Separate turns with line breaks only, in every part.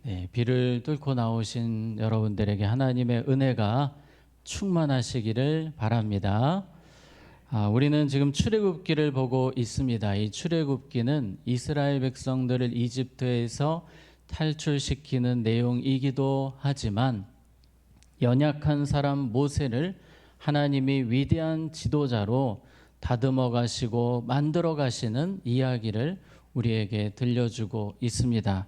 네, 비를 뚫고 나오신 여러분들에게 하나님의 은혜가 충만하시기를 바랍니다. 우리는 지금 출애굽기를 보고 있습니다. 이 출애굽기는 이스라엘 백성들을 이집트에서 탈출시키는 내용이기도 하지만 연약한 사람 모세를 하나님이 위대한 지도자로 다듬어 가시고 만들어 가시는 이야기를 우리에게 들려주고 있습니다.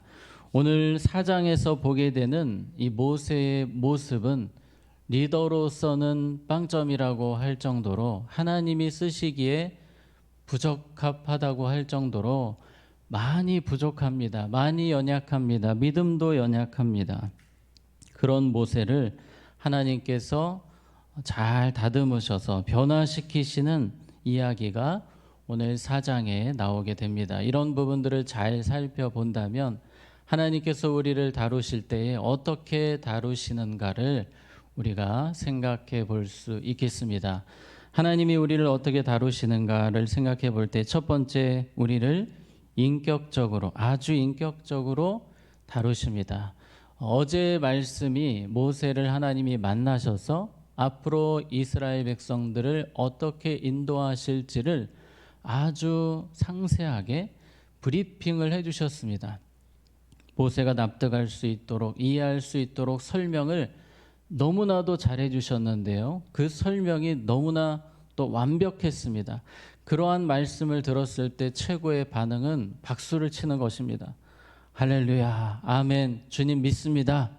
오늘 4장에서 보게 되는 이 모세의 모습은 리더로서는 빵점이라고 할 정도로 하나님이 쓰시기에 부적합하다고 할 정도로 많이 부족합니다. 많이 연약합니다. 믿음도 연약합니다. 그런 모세를 하나님께서 잘 다듬으셔서 변화시키시는 이야기가 오늘 4장에 나오게 됩니다. 이런 부분들을 잘 살펴본다면 하나님께서 우리를 다루실 때에 어떻게 다루시는가를 우리가 생각해 볼 수 있겠습니다. 하나님이 우리를 어떻게 다루시는가를 생각해 볼 때 첫 번째, 우리를 인격적으로, 아주 인격적으로 다루십니다. 어제 말씀이 모세를 하나님이 만나셔서 앞으로 이스라엘 백성들을 어떻게 인도하실지를 아주 상세하게 브리핑을 해주셨습니다. 모세가 납득할 수 있도록, 이해할 수 있도록 설명을 너무나도 잘해 주셨는데요. 그 설명이 너무나 또 완벽했습니다. 그러한 말씀을 들었을 때 최고의 반응은 박수를 치는 것입니다. 할렐루야, 아멘, 주님 믿습니다.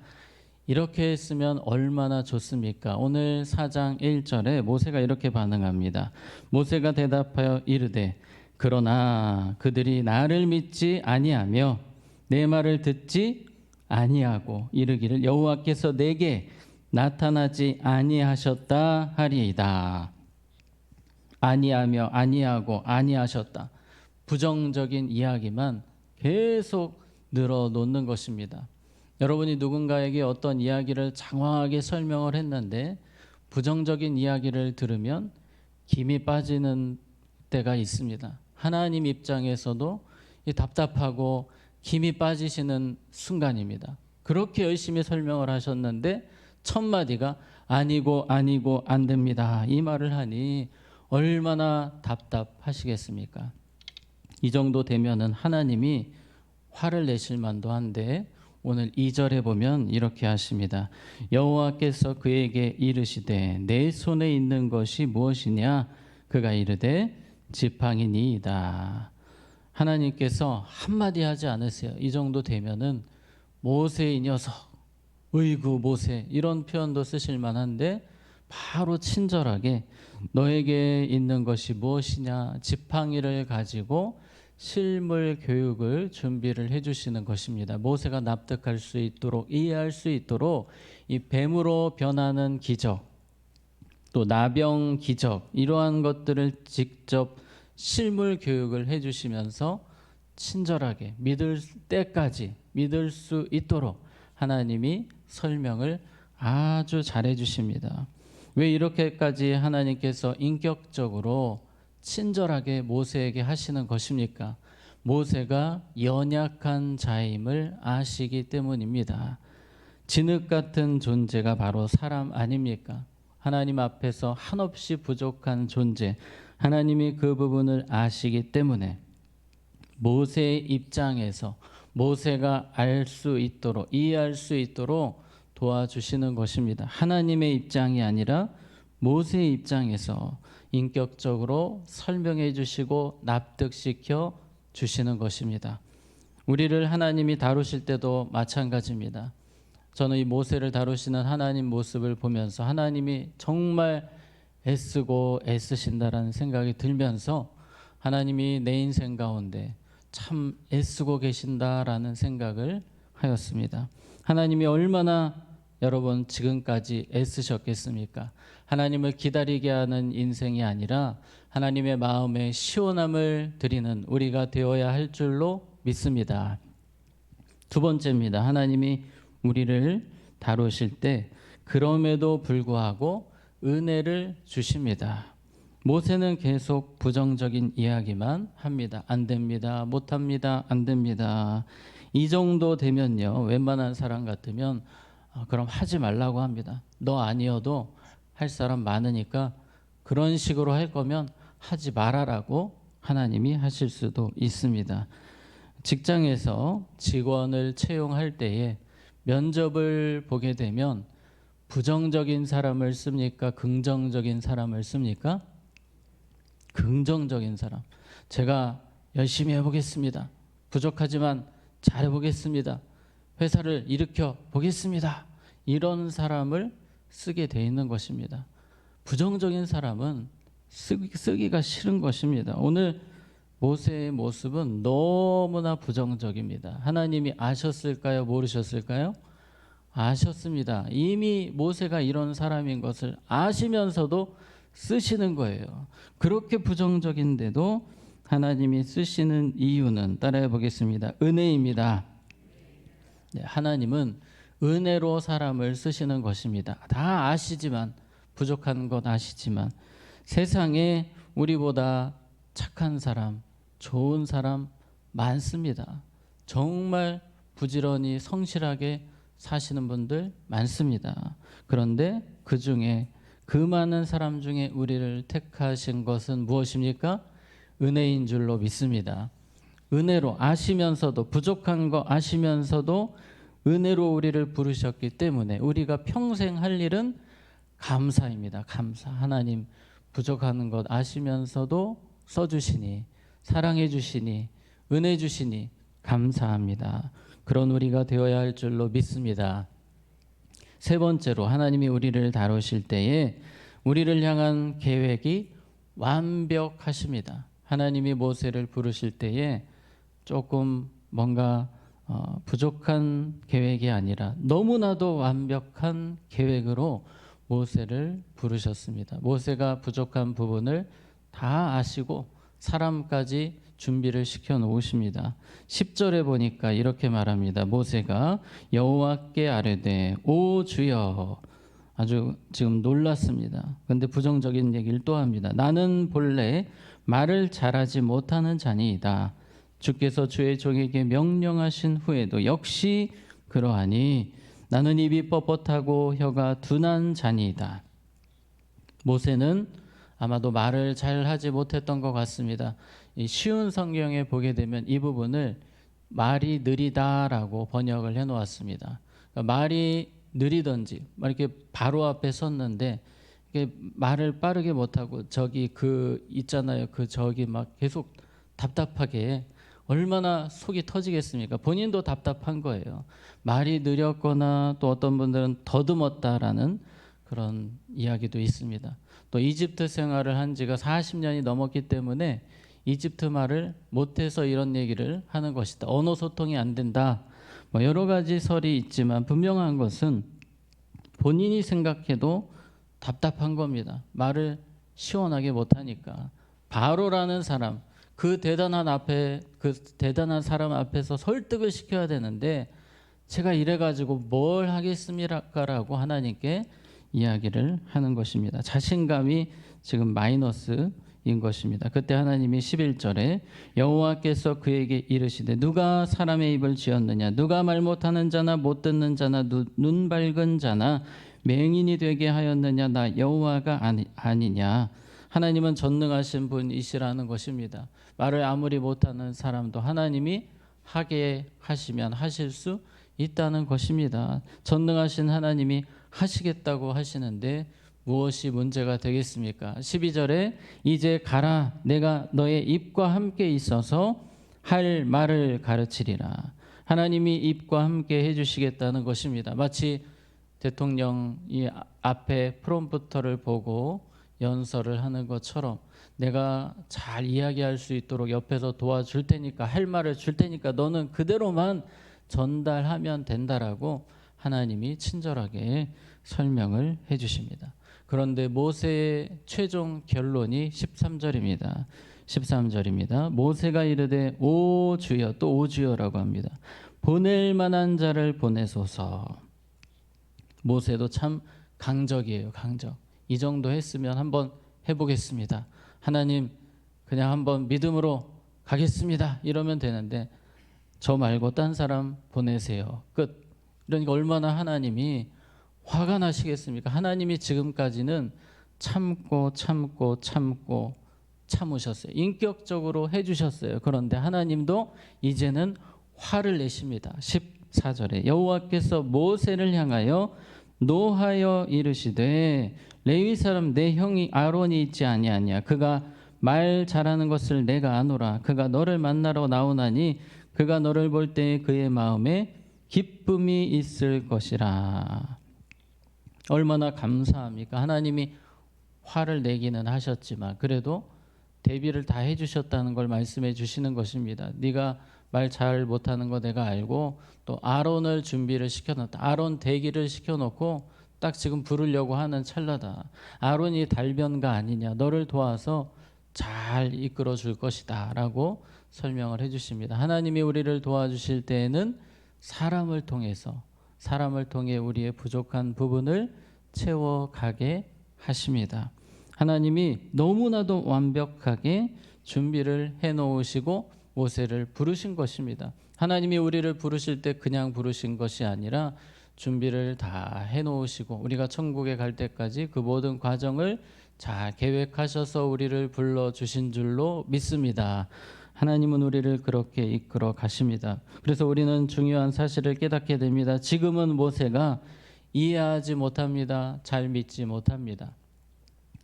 이렇게 했으면 얼마나 좋습니까? 오늘 4장 1절에 모세가 이렇게 반응합니다. 모세가 대답하여 이르되 그러나 그들이 나를 믿지 아니하며 내 말을 듣지 아니하고 이르기를 여호와께서 내게 나타나지 아니하셨다 하리이다. 아니하며 아니하고 아니하셨다. 부정적인 이야기만 계속 늘어놓는 것입니다. 여러분이 누군가에게 어떤 이야기를 장황하게 설명을 했는데 부정적인 이야기를 들으면 김이 빠지는 때가 있습니다. 하나님 입장에서도 답답하고 김이 빠지시는 순간입니다. 그렇게 열심히 설명을 하셨는데 첫 마디가 아니고 아니고 안 됩니다. 이 말을 하니 얼마나 답답하시겠습니까? 이 정도 되면은 하나님이 화를 내실 만도 한데 오늘 2절에 보면 이렇게 하십니다. 여호와께서 그에게 이르시되 내 손에 있는 것이 무엇이냐? 그가 이르되 지팡이니이다. 하나님께서 한마디 하지 않으세요. 이 정도 되면은 모세 이 녀석, 어이구 모세, 이런 표현도 쓰실 만한데 바로 친절하게 너에게 있는 것이 무엇이냐? 지팡이를 가지고 실물 교육을 준비를 해주시는 것입니다. 모세가 납득할 수 있도록, 이해할 수 있도록 이 뱀으로 변하는 기적, 또 나병 기적, 이러한 것들을 직접 실물 교육을 해주시면서 친절하게 믿을 때까지 믿을 수 있도록 하나님이 설명을 아주 잘해 주십니다. 왜 이렇게까지 하나님께서 인격적으로 친절하게 모세에게 하시는 것입니까? 모세가 연약한 자임을 아시기 때문입니다. 진흙 같은 존재가 바로 사람 아닙니까? 하나님 앞에서 한없이 부족한 존재, 하나님이 그 부분을 아시기 때문에 모세의 입장에서 모세가 알 수 있도록, 이해할 수 있도록 도와주시는 것입니다. 하나님의 입장이 아니라 모세의 입장에서 인격적으로 설명해 주시고 납득시켜 주시는 것입니다. 우리를 하나님이 다루실 때도 마찬가지입니다. 저는 이 모세를 다루시는 하나님 모습을 보면서 하나님이 정말 애쓰고 애쓰신다라는 생각이 들면서 하나님이 내 인생 가운데 참 애쓰고 계신다라는 생각을 하였습니다. 하나님이 얼마나 여러분 지금까지 애쓰셨겠습니까? 하나님을 기다리게 하는 인생이 아니라 하나님의 마음에 시원함을 드리는 우리가 되어야 할 줄로 믿습니다. 두 번째입니다. 하나님이 우리를 다루실 때 그럼에도 불구하고 은혜를 주십니다. 모세는 계속 부정적인 이야기만 합니다. 안 됩니다. 못 합니다. 안 됩니다. 이 정도 되면요, 웬만한 사람 같으면 그럼 하지 말라고 합니다. 너 아니어도 할 사람 많으니까 그런 식으로 할 거면 하지 말아라고 하나님이 하실 수도 있습니다. 직장에서 직원을 채용할 때에 면접을 보게 되면 부정적인 사람을 씁니까? 긍정적인 사람을 씁니까? 긍정적인 사람. 제가 열심히 해보겠습니다. 부족하지만 잘해보겠습니다. 회사를 일으켜 보겠습니다. 이런 사람을 쓰게 돼 있는 것입니다. 부정적인 사람은 쓰기가 싫은 것입니다. 오늘 모세의 모습은 너무나 부정적입니다. 하나님이 아셨을까요? 모르셨을까요? 아셨습니다. 이미 모세가 이런 사람인 것을 아시면서도 쓰시는 거예요. 그렇게 부정적인데도 하나님이 쓰시는 이유는 따라해 보겠습니다. 은혜입니다. 네, 하나님은 은혜로 사람을 쓰시는 것입니다. 다 아시지만, 부족한 것 아시지만, 세상에 우리보다 착한 사람, 좋은 사람 많습니다. 정말 부지런히 성실하게 사시는 분들 많습니다. 그런데 그 중에, 그 많은 사람 중에 우리를 택하신 것은 무엇입니까? 은혜인 줄로 믿습니다. 은혜로, 아시면서도, 부족한 거 아시면서도 은혜로 우리를 부르셨기 때문에 우리가 평생 할 일은 감사입니다. 감사. 하나님 부족한 것 아시면서도 써주시니, 사랑해 주시니, 은혜 주시니 감사합니다. 그런 우리가 되어야 할 줄로 믿습니다. 세 번째로, 하나님이 우리를 다루실 때에 우리를 향한 계획이 완벽하십니다. 하나님이 모세를 부르실 때에 조금 뭔가 부족한 계획이 아니라 너무나도 완벽한 계획으로 모세를 부르셨습니다. 모세가 부족한 부분을 다 아시고 사람까지 준비를 시켜 놓으십니다. 10절에 보니까 이렇게 말합니다. 모세가 여호와께 아뢰되 오 주여, 아주 지금 놀랐습니다. 그런데 부정적인 얘기를 또 합니다. 나는 본래 말을 잘하지 못하는 자니이다. 주께서 주의 종에게 명령하신 후에도 역시 그러하니 나는 입이 뻣뻣하고 혀가 둔한 자니이다. 모세는 아마도 말을 잘 하지 못했던 것 같습니다. 이 쉬운 성경에 보게 되면 이 부분을 말이 느리다라고 번역을 해 놓았습니다. 그러니까 말이 느리던지 이렇게 바로 앞에 섰는데 말을 빠르게 못하고 저기 그 있잖아요. 그 저기 막 계속 답답하게, 얼마나 속이 터지겠습니까? 본인도 답답한 거예요. 말이 느렸거나 또 어떤 분들은 더듬었다라는 그런 이야기도 있습니다. 또 이집트 생활을 한 지가 40년이 넘었기 때문에 이집트 말을 못해서 이런 얘기를 하는 것이다. 언어 소통이 안 된다. 뭐 여러 가지 설이 있지만 분명한 것은 본인이 생각해도 답답한 겁니다. 말을 시원하게 못하니까. 바로라는 사람, 그 대단한 사람 앞에서 설득을 시켜야 되는데 제가 이래가지고 뭘 하겠습니까라고 하나님께 이야기를 하는 것입니다. 자신감이 지금 마이너스인 것입니다. 그때 하나님이 11절에 여호와께서 그에게 이르시되 누가 사람의 입을 지었느냐, 누가 말 못하는 자나 못 듣는 자나 눈 밝은 자나 맹인이 되게 하였느냐, 나 여호와가 아니냐. 하나님은 전능하신 분이시라는 것입니다. 말을 아무리 못하는 사람도 하나님이 하게 하시면 하실 수 있다는 것입니다. 전능하신 하나님이 하시겠다고 하시는데 무엇이 문제가 되겠습니까? 12절에 이제 가라, 내가 너의 입과 함께 있어서 할 말을 가르치리라. 하나님이 입과 함께 해주시겠다는 것입니다. 마치 대통령이 앞에 프롬프터를 보고 연설을 하는 것처럼 내가 잘 이야기할 수 있도록 옆에서 도와줄 테니까, 할 말을 줄 테니까 너는 그대로만 전달하면 된다라고 하나님이 친절하게 설명을 해 주십니다. 그런데 모세의 최종 결론이 13절입니다. 13절입니다. 모세가 이르되 오 주여, 또 오 주여라고 합니다. 보낼 만한 자를 보내소서. 모세도 참 강적이에요. 강적. 이 정도 했으면 한번 해보겠습니다. 하나님 그냥 한번 믿음으로 가겠습니다. 이러면 되는데 저 말고 딴 사람 보내세요. 끝. 그러니까 얼마나 하나님이 화가 나시겠습니까? 하나님이 지금까지는 참고 참고 참고 참으셨어요. 인격적으로 해주셨어요. 그런데 하나님도 이제는 화를 내십니다. 14절에 여호와께서 모세를 향하여 노하여 이르시되 레위 사람 내 형이 아론이 있지 아니하냐. 그가 말 잘하는 것을 내가 아노라. 그가 너를 만나러 나오나니 그가 너를 볼 때에 그의 마음에 기쁨이 있을 것이라. 얼마나 감사합니까? 하나님이 화를 내기는 하셨지만 그래도 대비를 다 해주셨다는 걸 말씀해 주시는 것입니다. 네가 말 잘 못하는 거 내가 알고 또 아론을 준비를 시켜놨다. 아론 대기를 시켜놓고 딱 지금 부르려고 하는 찰나다. 아론이 달변가 아니냐. 너를 도와서 잘 이끌어 줄 것이다 라고 설명을 해 주십니다. 하나님이 우리를 도와주실 때에는 사람을 통해 우리의 부족한 부분을 채워가게 하십니다. 하나님이 너무나도 완벽하게 준비를 해놓으시고 모세를 부르신 것입니다. 하나님이 우리를 부르실 때 그냥 부르신 것이 아니라 준비를 다 해놓으시고 우리가 천국에 갈 때까지 그 모든 과정을 잘 계획하셔서 우리를 불러주신 줄로 믿습니다. 하나님은 우리를 그렇게 이끌어 가십니다. 그래서 우리는 중요한 사실을 깨닫게 됩니다. 지금은 모세가 이해하지 못합니다. 잘 믿지 못합니다.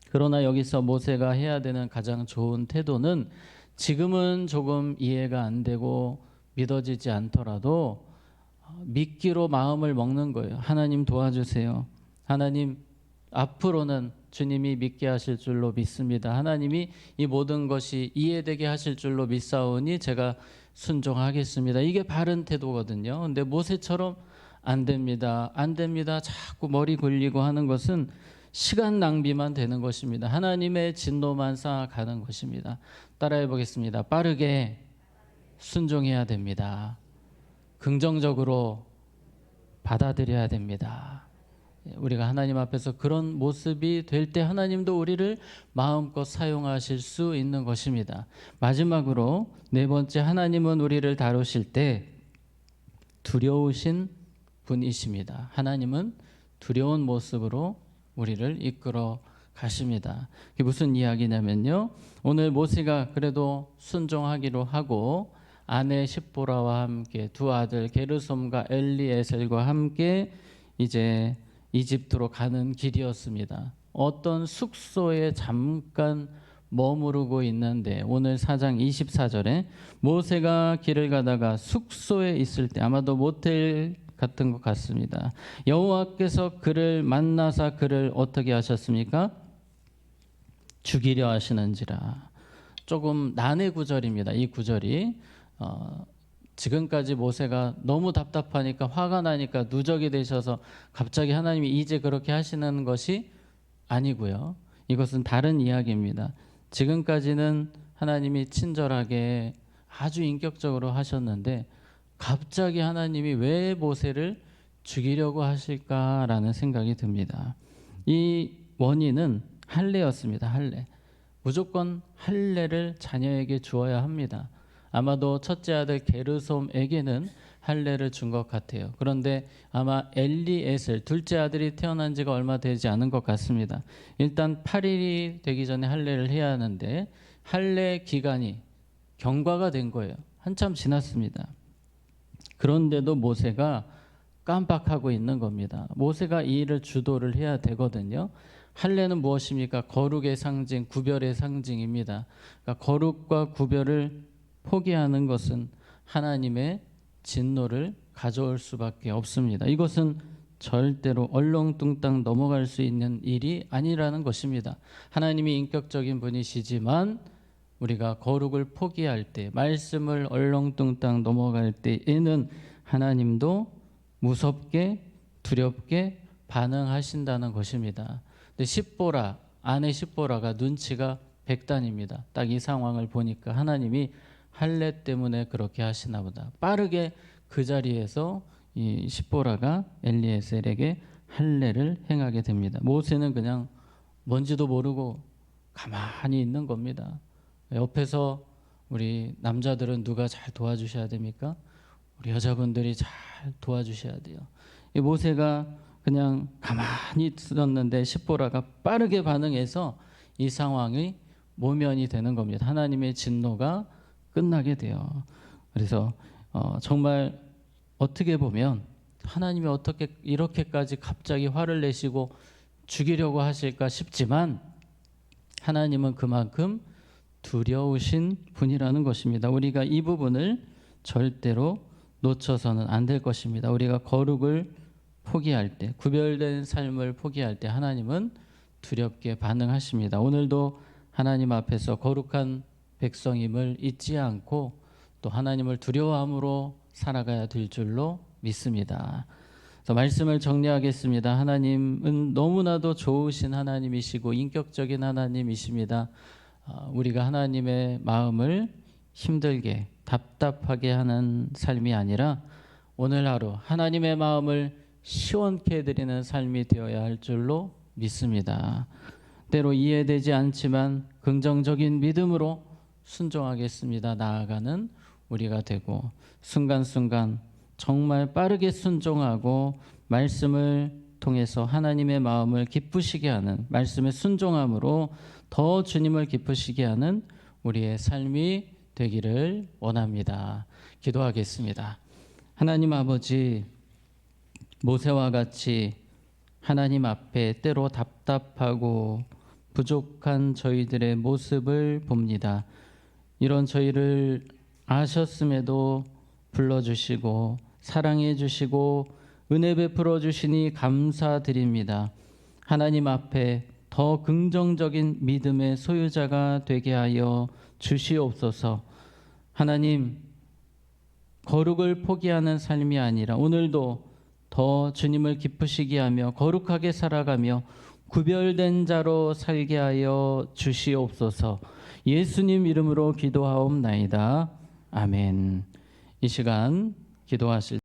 그러나 여기서 모세가 해야 되는 가장 좋은 태도는 지금은 조금 이해가 안 되고 믿어지지 않더라도 믿기로 마음을 먹는 거예요. 하나님 도와주세요. 하나님 앞으로는 주님이 믿게 하실 줄로 믿습니다. 하나님이 이 모든 것이 이해되게 하실 줄로 믿사오니 제가 순종하겠습니다. 이게 바른 태도거든요. 근데 모세처럼 안 됩니다. 안 됩니다. 자꾸 머리 굴리고 하는 것은 시간 낭비만 되는 것입니다. 하나님의 진노만 쌓아가는 것입니다. 따라해 보겠습니다. 빠르게 순종해야 됩니다. 긍정적으로 받아들여야 됩니다. 우리가 하나님 앞에서 그런 모습이 될 때 하나님도 우리를 마음껏 사용하실 수 있는 것입니다. 마지막으로 네 번째, 하나님은 우리를 다루실 때 두려우신 분이십니다. 하나님은 두려운 모습으로 우리를 이끌어 가십니다. 이게 무슨 이야기냐면요. 오늘 모세가 그래도 순종하기로 하고 아내 십보라와 함께 두 아들 게르솜과 엘리에셀과 함께 이제 이집트로 가는 길이었습니다. 어떤 숙소에 잠깐 머무르고 있는데 오늘 4장 24절에 모세가 길을 가다가 숙소에 있을 때 아마도 모텔 같은 것 같습니다. 여호와께서 그를 만나사 그를 어떻게 하셨습니까? 죽이려 하시는지라. 조금 난해 구절입니다. 이 구절이 지금까지 모세가 너무 답답하니까 화가 나니까 누적이 되셔서 갑자기 하나님이 이제 그렇게 하시는 것이 아니고요. 이것은 다른 이야기입니다. 지금까지는 하나님이 친절하게 아주 인격적으로 하셨는데 갑자기 하나님이 왜 모세를 죽이려고 하실까라는 생각이 듭니다. 이 원인은 할례였습니다. 할례. 무조건 할례를 자녀에게 주어야 합니다. 아마도 첫째 아들 게르솜에게는 할례를 준 것 같아요. 그런데 아마 엘리에셀 둘째 아들이 태어난 지가 얼마 되지 않은 것 같습니다. 일단 8일이 되기 전에 할례를 해야 하는데 할례 기간이 경과가 된 거예요. 한참 지났습니다. 그런데도 모세가 깜빡하고 있는 겁니다. 모세가 이 일을 주도를 해야 되거든요. 할례는 무엇입니까? 거룩의 상징, 구별의 상징입니다. 그러니까 거룩과 구별을 포기하는 것은 하나님의 진노를 가져올 수밖에 없습니다. 이것은 절대로 얼렁뚱땅 넘어갈 수 있는 일이 아니라는 것입니다. 하나님이 인격적인 분이시지만 우리가 거룩을 포기할 때, 말씀을 얼렁뚱땅 넘어갈 때에는 하나님도 무섭게 두렵게 반응하신다는 것입니다. 근데 십보라, 아내 십보라가 눈치가 백단입니다. 딱 이 상황을 보니까 하나님이 할례 때문에 그렇게 하시나 보다. 빠르게 그 자리에서 이 십보라가 엘리에셀에게 할례를 행하게 됩니다. 모세는 그냥 뭔지도 모르고 가만히 있는 겁니다. 옆에서 우리 남자들은 누가 잘 도와주셔야 됩니까? 우리 여자분들이 잘 도와주셔야 돼요. 이 모세가 그냥 가만히 있었는데 십보라가 빠르게 반응해서 이 상황이 모면이 되는 겁니다. 하나님의 진노가 끝나게 돼요. 그래서 정말 어떻게 보면 하나님이 어떻게 이렇게까지 갑자기 화를 내시고 죽이려고 하실까 싶지만 하나님은 그만큼 두려우신 분이라는 것입니다. 우리가 이 부분을 절대로 놓쳐서는 안 될 것입니다. 우리가 거룩을 포기할 때, 구별된 삶을 포기할 때 하나님은 두렵게 반응하십니다. 오늘도 하나님 앞에서 거룩한 백성임을 잊지 않고 또 하나님을 두려워함으로 살아가야 될 줄로 믿습니다. 그래서 말씀을 정리하겠습니다. 하나님은 너무나도 좋으신 하나님이시고 인격적인 하나님이십니다. 우리가 하나님의 마음을 힘들게 답답하게 하는 삶이 아니라 오늘 하루 하나님의 마음을 시원케 해드리는 삶이 되어야 할 줄로 믿습니다. 때로 이해되지 않지만 긍정적인 믿음으로 순종하겠습니다. 나아가는 우리가 되고 순간순간 정말 빠르게 순종하고 말씀을 통해서 하나님의 마음을 기쁘시게 하는 말씀의 순종함으로 더 주님을 기쁘시게 하는 우리의 삶이 되기를 원합니다. 기도하겠습니다. 하나님 아버지, 모세와 같이 하나님 앞에 때로 답답하고 부족한 저희들의 모습을 봅니다. 이런 저희를 아셨음에도 불러주시고 사랑해 주시고 은혜 베풀어 주시니 감사드립니다. 하나님 앞에 더 긍정적인 믿음의 소유자가 되게 하여 주시옵소서. 하나님, 거룩을 포기하는 삶이 아니라 오늘도 더 주님을 기쁘시게 하며 거룩하게 살아가며 구별된 자로 살게 하여 주시옵소서. 예수님 이름으로 기도하옵나이다. 아멘. 이 시간 기도하실